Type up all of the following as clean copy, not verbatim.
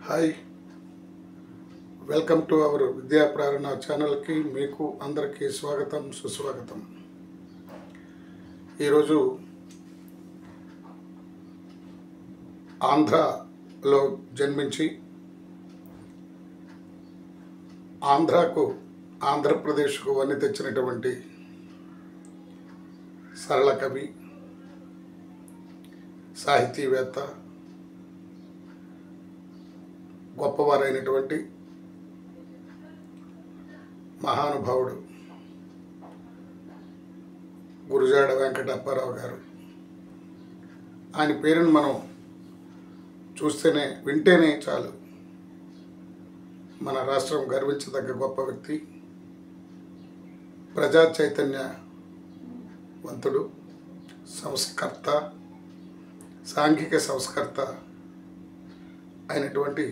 Hi, welcome to our విద్యా ప్రేరణ ఛానల్కి మీకు అందరికీ స్వాగతం సుస్వాగతం. ఈరోజు ఆంధ్రాలో జన్మించి ఆంధ్రప్రదేశ్కు వన్నె తెచ్చినటువంటి సరళ కవి, సాహితీవేత్త, గొప్పవారైనటువంటి మహానుభావుడు గురజాడ వెంకట అప్పారావు గారు. ఆయన పేరును మనం వింటేనే చాలు మన రాష్ట్రం గర్వించదగ్గ గొప్ప వ్యక్తి, ప్రజా చైతన్యవంతుడు, సంస్కర్త, సాంఘిక సంస్కర్త అయినటువంటి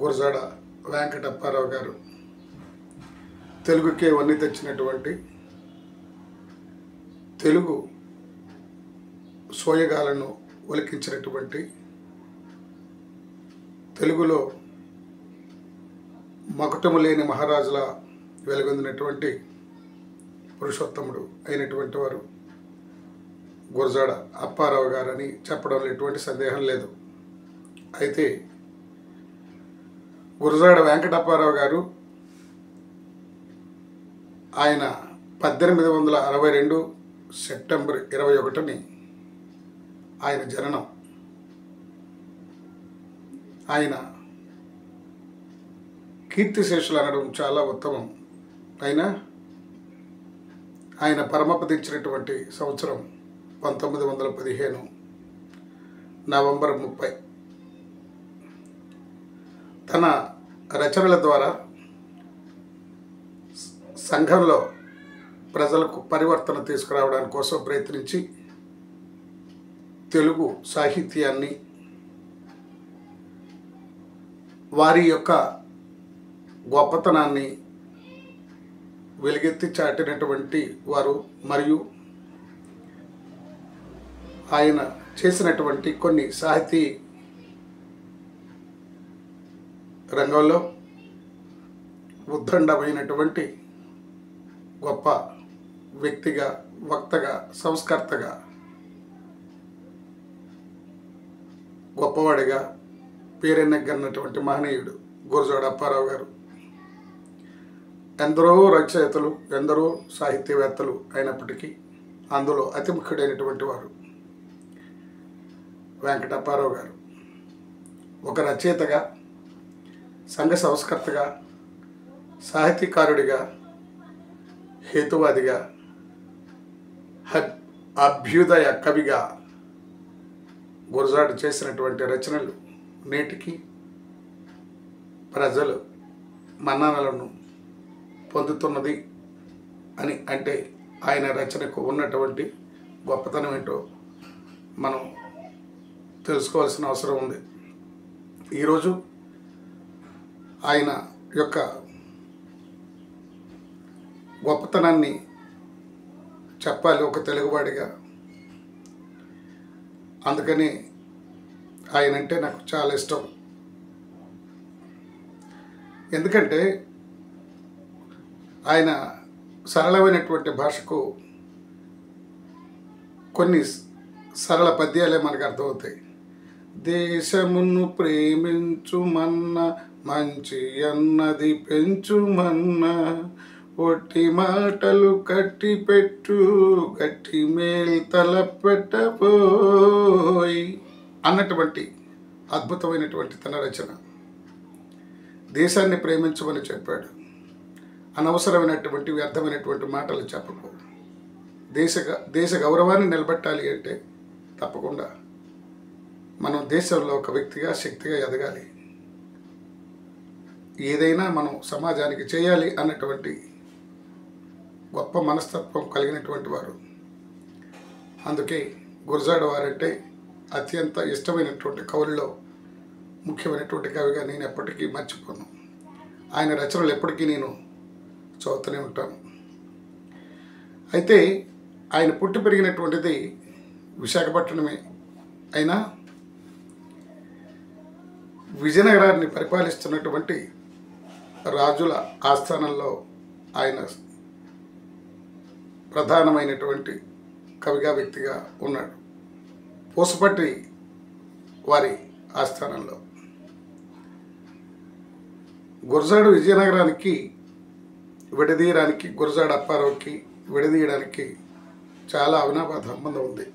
గురజాడ వెంకట అప్పారావు గారు తెలుగుకే వన్నె తెచ్చినటువంటి, తెలుగు సోయగాలను ఒలికించినటువంటి, తెలుగులో మకుటము లేని మహారాజుల వెలుగొందినటువంటి పురుషోత్తముడు అయినటువంటి వారు గురజాడ అప్పారావు గారని చెప్పడంలో ఎటువంటి సందేహం లేదు. అయితే గురజాడ వెంకట అప్పారావు గారు ఆయన 1862 సెప్టెంబర్ 21 ఆయన జననం. ఆయన కీర్తిశేషులు అనడం చాలా ఉత్తమం. అయినా ఆయన పరమపదించినటువంటి సంవత్సరం 1915 నవంబర్ 30. తన రచనల ద్వారా సంఘంలో ప్రజలకు పరివర్తన తీసుకురావడానికి కోసం ప్రయత్నించి తెలుగు సాహిత్యాన్ని, వారి యొక్క గొప్పతనాన్ని వెలుగెత్తి చాటినటువంటి వారు. మరియు ఆయన చేసినటువంటి కొన్ని సాహితీ రంగంలో ఉద్దండమైనటువంటి గొప్ప వ్యక్తిగా, వక్తగా, సంస్కర్తగా, గొప్పవాడిగా పేరెన్నగన్నటువంటి మహనీయుడు గురజాడ అప్పారావు గారు. ఎందరో రచయితలు, ఎందరో సాహిత్యవేత్తలు అయినప్పటికీ అందులో అతి ముఖ్యుడైనటువంటి వారు వెంకట అప్పారావు గారు. ఒక రచయితగా, సంఘ సంస్కర్తగా, సాహితీకారుడిగా, హేతువాదిగా, అభ్యుదయ కవిగా గురజాడ చేసినటువంటి రచనలు నేటికి ప్రజలు మన్ననలను పొందుతున్నది అని అంటే ఆయన రచనకు ఉన్నటువంటి గొప్పతనం ఏంటో మనం తెలుసుకోవాల్సిన అవసరం ఉంది. ఈరోజు ఆయన యొక్క గొప్పతనాన్ని చెప్పాలి ఒక తెలుగువాడిగా. అందుకని ఆయన అంటే నాకు చాలా ఇష్టం. ఎందుకంటే ఆయన సరళమైనటువంటి భాషకు కొన్ని సరళ పద్యాలే మనకు అర్థమవుతాయి. దేశమును ప్రేమించుమన్న, మంచి అన్నది పెంచుమన్న, ఒట్టి మాటలు కట్టి పెట్టు, గట్టి మేలు తలపెట్టబోయి అన్నటువంటి అద్భుతమైనటువంటి తన రచన. దేశాన్ని ప్రేమించమని చెప్పాడు. అనవసరమైనటువంటి వ్యర్థమైనటువంటి మాటలు చెప్పకు. దేశ గౌరవాన్ని నిలబెట్టాలి అంటే తప్పకుండా మనం దేశంలో ఒక వ్యక్తిగా, శక్తిగా ఎదగాలి. ఏదైనా మనం సమాజానికి చేయాలి అన్నటువంటి గొప్ప మనస్తత్వం కలిగినటువంటి వారు. అందుకే గురజాడ వారంటే అత్యంత ఇష్టమైనటువంటి కవుల్లో ముఖ్యమైనటువంటి కవిగా నేను ఎప్పటికీ మర్చిపోను. ఆయన రచనలు ఎప్పటికీ నేను చదువుతూనే ఉంటాను. అయితే ఆయన పుట్టి పెరిగినటువంటిది విశాఖపట్నమే. అయినా విజయనగరాన్ని పరిపాలిస్తున్నటువంటి రాజుల ఆస్థానంలో ఆయన ప్రధానమైనటువంటి కవిగా వ్యక్తిగా ఉన్నాడు. పూసపట్టి వారి ఆస్థానంలో గురజాడ విజయనగరానికి విడదీయడానికి, గురజాడ అప్పారావుకి విడదీయడానికి చాలా అవినాభావ సంబంధం ఉంది.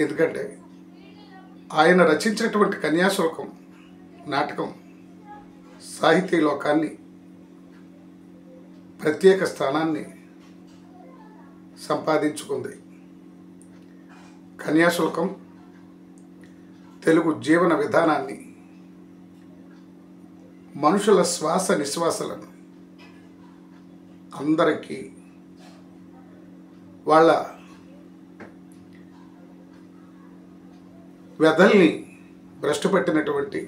ఎందుకంటే ఆయన రచించినటువంటి కన్యాశుల్కం నాటకం సాహితీ లోకాన్ని ప్రత్యేక స్థానాన్ని సంపాదించుకుంది. కన్యాశుల్కం తెలుగు జీవన విధానాన్ని, మనుషుల శ్వాస నిశ్వాసలను అందరికీ వాళ్ళ వ్యధల్ని భ్రష్టుపట్టినటువంటి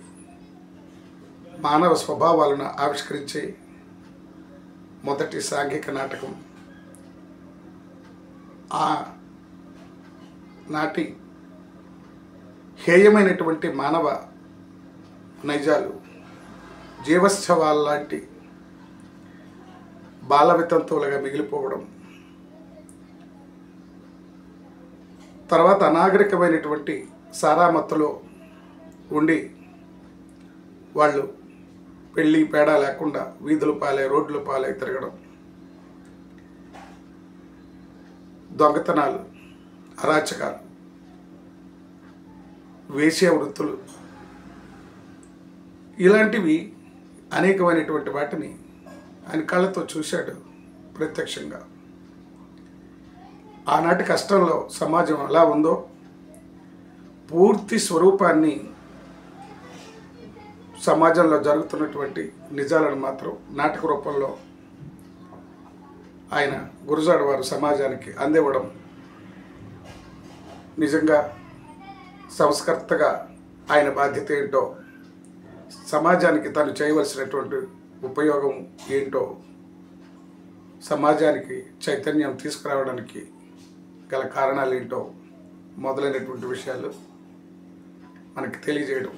మానవ స్వభావాలను ఆవిష్కరించే మొదటి సాంఘిక నాటకం. ఆ నాటి హేయమైనటువంటి మానవ నైజాలు, జీవశ్చవాల్లాంటి బాల వితంతువులుగా మిగిలిపోవడం, తర్వాత అనాగరికమైనటువంటి సారామత్తులో ఉండి వాళ్ళు పెళ్ళి పేడ లేకుండా వీధుల పాలై రోడ్ల పాలై తిరగడం, దొంగతనాలు, అరాచకాలు, వేశ్య వృత్తులు, ఇలాంటివి అనేకమైనటువంటి వాటిని ఆయన కళ్ళతో చూశాడు ప్రత్యక్షంగా. ఆనాటి కష్టంలో సమాజం ఎలా ఉందో పూర్తి స్వరూపాన్ని, సమాజంలో జరుగుతున్నటువంటి నిజాలను మాత్రం నాటక రూపంలో ఆయన గురజాడ వారు సమాజానికి అందివ్వడం నిజంగా సంస్కర్తగా ఆయన బాధ్యత ఏంటో, సమాజానికి తను చేయవలసినటువంటి ఉపయోగం ఏంటో, సమాజానికి చైతన్యం తీసుకురావడానికి గల కారణాలు ఏంటో మొదలైనటువంటి విషయాలు మనకి తెలియజేయడం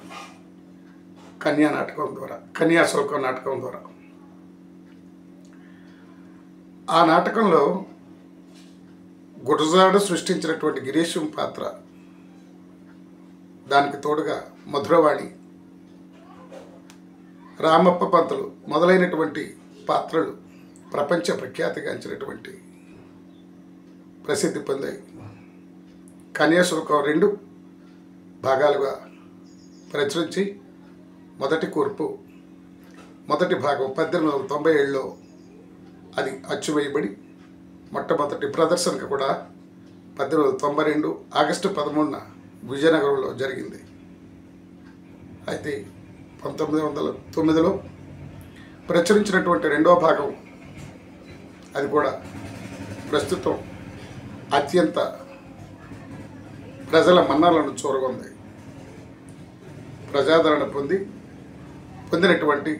కన్యా నాటకం ద్వారా, కన్యాశుల్కం నాటకం ద్వారా. ఆ నాటకంలో గురజాడ సృష్టించినటువంటి గిరీశం పాత్ర, దానికి తోడుగా మధురవాణి, రామప్ప పంతులు మొదలైనటువంటి పాత్రలు ప్రపంచ ప్రఖ్యాతిగాంచినటువంటి ప్రసిద్ధి పొందాయి. కన్యాశుల్కం 2 భాగాలుగా ప్రచురించి మొదటి కూర్పు, మొదటి భాగం 1897లో అది అచ్చువేయబడి మొట్టమొదటి ప్రదర్శనకు కూడా 1892 ఆగస్టు 13న విజయనగరంలో జరిగింది. అయితే 1909లో ప్రచురించినటువంటి 2వ భాగం అది కూడా ప్రస్తుతం అత్యంత ప్రజల మన్ననలను చూరగొంది. ప్రజాదరణ పొందినటువంటి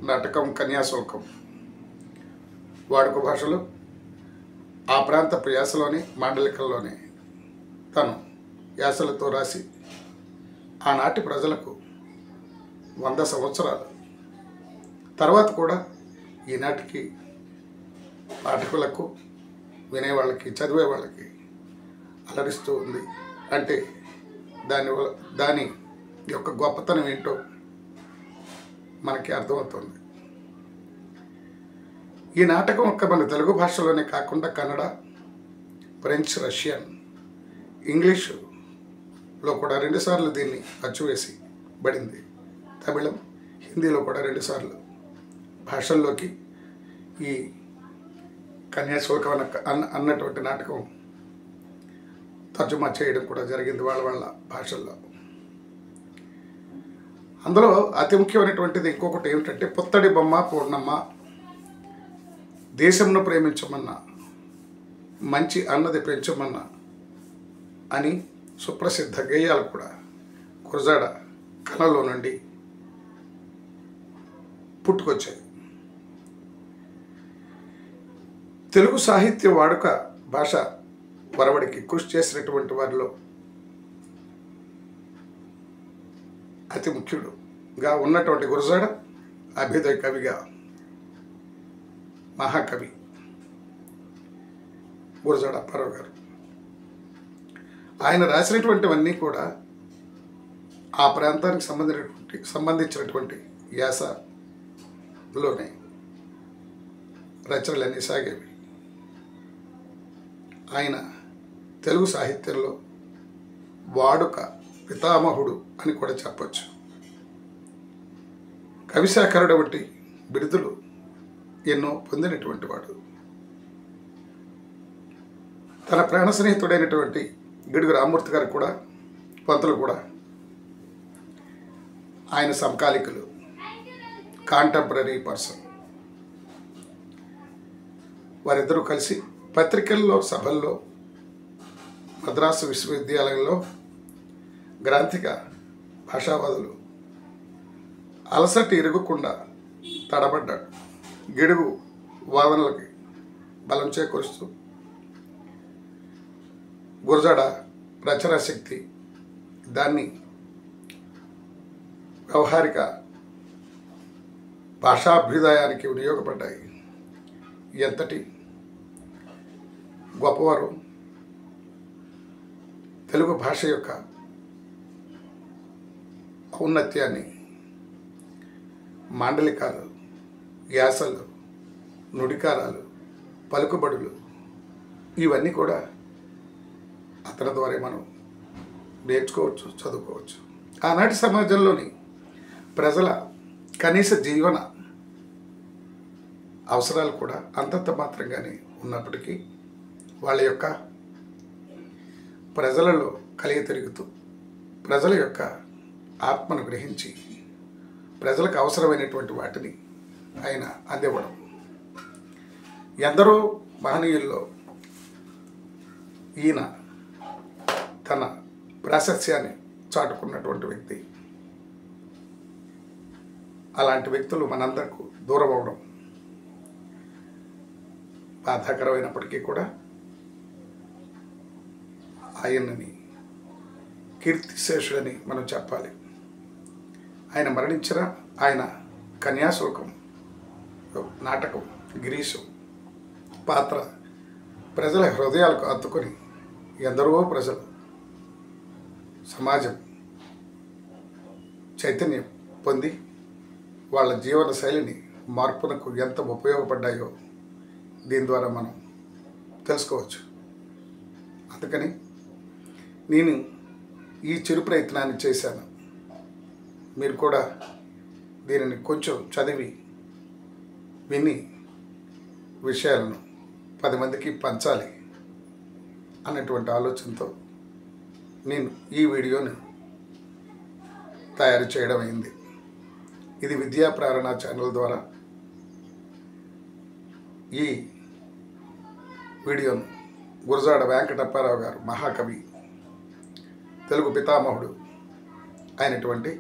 నాటకం కన్యాశుల్కం. వాడుక భాషలో ఆ ప్రాంతపు యాసలోని మాండలికంలోనే తను యాసలతో రాసి ఆనాటి ప్రజలకు 100 సంవత్సరాలు తర్వాత కూడా ఈనాటికి పాఠకులకు, వినేవాళ్ళకి, చదివే వాళ్ళకి అలరిస్తూ ఉంది. అంటే దాని యొక్క గొప్పతనం ఏంటో మనకి అర్థమవుతుంది. ఈ నాటకం మన తెలుగు భాషలోనే కాకుండా కన్నడ, ఫ్రెంచ్, రష్యన్, ఇంగ్లీషులో కూడా 2 సార్లు దీన్ని అచ్చువేసి బడింది. తమిళం, హిందీలో కూడా 2 సార్లు భాషల్లోకి ఈ కన్యాశుల్కం అన్నటువంటి నాటకం తర్జుమా చేయడం కూడా జరిగింది వాళ్ళ భాషల్లో. అందులో అతి ముఖ్యమైనటువంటిది ఇంకొకటి ఏమిటంటే, పుత్తడి బొమ్మ పూర్ణమ్మ, దేశంను ప్రేమించమన్నా, మంచి అన్నది పెంచమన్నా అని సుప్రసిద్ధ గేయాలు కూడా గురజాడ కళలో నుండి పుట్టుకొచ్చాయి. తెలుగు సాహిత్య వాడుక భాష వరవడికి కృషి చేసినటువంటి వారిలో అతి ముఖ్యుడుగా ఉన్నటువంటి గురజాడ అభ్యుదయ కవిగా మహాకవి గురజాడ అప్పారావు గారు. ఆయన రాసినటువంటివన్నీ కూడా ఆ ప్రాంతానికి సంబంధించినటువంటి యాసలోనే రచనలన్నీ సాగేవి. ఆయన తెలుగు సాహిత్యంలో వాడుక పితామహుడు అని కూడా చెప్పచ్చు. కవిశాఖరుడు వంటి బిరుదులు ఎన్నో పొందినటువంటి వాడు. తన ప్రాణ స్నేహితుడైనటువంటి గిడుగు రామ్మూర్తి గారు కూడా, పంతులు కూడా ఆయన సమకాలికులు, కాంటెంపరీ పర్సన్. వారిద్దరూ కలిసి పత్రికల్లో, సభల్లో, మద్రాసు విశ్వవిద్యాలయంలో గ్రాంథిక భాషావాదులు అలసటి ఇరుగుకుండా తడబడ్డాడు. గిడుగు వాదనలకి బలం చేకూరుస్తూ గురజాడ రచనా శక్తి దాన్ని వ్యవహారిక భాషాభ్యుదయానికి వినియోగపడ్డాయి. ఎంతటి గొప్పవారు తెలుగు భాష యొక్క ఔన్నత్యాన్ని మాండలికాలు, యాసలు, నుడికారాలు, పలుకుబడులు ఇవన్నీ కూడా అతని ద్వారా మనం నేర్చుకోవచ్చు, చదువుకోవచ్చు. ఆనాటి సమాజంలోని ప్రజల కనీస జీవన అవసరాలు కూడా అంతంత మాత్రంగానే ఉన్నప్పటికీ వాళ్ళ యొక్క ప్రజలలో కలిగి తిరుగుతూ ప్రజల యొక్క ఆత్మను గ్రహించి ప్రజలకు అవసరమైనటువంటి వాటిని ఆయన అందివ్వడం. ఎందరో మహనీయుల్లో ఈయన తన ప్రాశస్యాన్ని చాటుకున్నటువంటి వ్యక్తి. అలాంటి వ్యక్తులు మనందరకు దూరం అవడం బాధాకరమైనప్పటికీ కూడా ఆయనని కీర్తిశేషుడని మనం చెప్పాలి. ఆయన మరణించిన ఆయన కన్యాశుల్కం నాటకం, గిరీశం పాత్ర ప్రజల హృదయాలకు అత్తుకొని ఎందరో ప్రజలు, సమాజం చైతన్యం పొంది వాళ్ళ జీవన శైలిని మార్పునకు ఎంత ఉపయోగపడ్డాయో దీని ద్వారా మనం తెలుసుకోవచ్చు. అందుకని నేను ఈ చిరు ప్రయత్నాన్ని చేశాను. మీరు కూడా దీనిని కొంచెం చదివి విని విషయాలను 10 మందికి పంచాలి అన్నటువంటి ఆలోచనతో నేను ఈ వీడియోని తయారు చేయడం అయింది. ఇది విద్యా ప్రేరణ ఛానల్ ద్వారా ఈ వీడియోను గురజాడ వెంకటప్పారావు గారు మహాకవి, తెలుగు పితామహుడు అయినటువంటి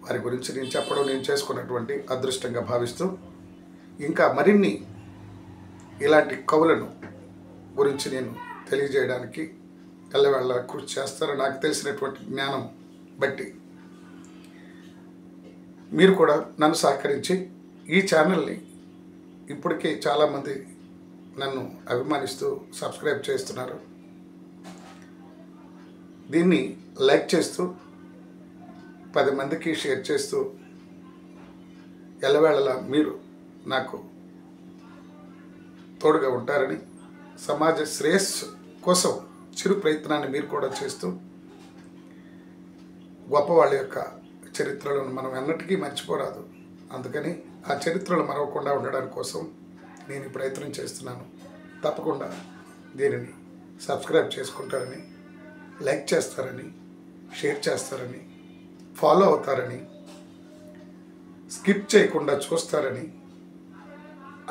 వారి గురించి నేను చెప్పడం నేను చేసుకున్నటువంటి అదృష్టంగా భావిస్తూ, ఇంకా మరిన్ని ఇలాంటి కవులను గురించి నేను తెలియజేయడానికి ఎల్లవేళ కృషి చేస్తారని నాకు తెలిసినటువంటి జ్ఞానం బట్టి మీరు కూడా నన్ను సహకరించి ఈ ఛానల్ని ఇప్పటికే చాలామంది నన్ను అభిమానిస్తూ సబ్స్క్రైబ్ చేస్తున్నారు. దీన్ని లైక్ చేస్తూ 10 మందికి షేర్ చేస్తూ ఎల్లవేళలా మీరు నాకు తోడుగా ఉంటారని, సమాజ శ్రేయస్సు కోసం చిరు ప్రయత్నాన్ని మీరు కూడా చేస్తూ గొప్పవాళ్ళ యొక్క చరిత్రలను మనం ఎన్నటికీ మర్చిపోరాదు. అందుకని ఆ చరిత్రలు మరవకుండా ఉండడానికి కోసం నేను ఈ ప్రయత్నం చేస్తున్నాను. తప్పకుండా దీనిని సబ్స్క్రైబ్ చేసుకుంటారని, లైక్ చేస్తారని, షేర్ చేస్తారని, ఫాలో అవుతారని, స్కిప్ చేయకుండా చూస్తారని,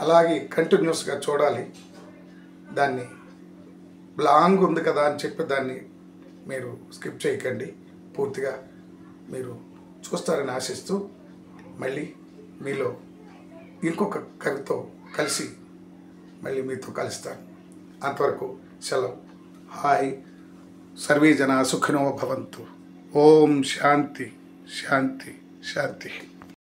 అలాగే కంటిన్యూస్గా చూడాలి. దాన్ని లాంగ్ ఉంది కదా అని చెప్పి దాన్ని మీరు స్కిప్ చేయకండి, పూర్తిగా మీరు చూస్తారని ఆశిస్తూ మళ్ళీ మీలో ఇంకొక కవితో కలిసి మళ్ళీ మీతో కలుస్తాను. అంతవరకు సెలవు. హాయ్. సర్వే జనా సుఖినో భవంతు. ఓం శాంతి. శాంతి శాంతి.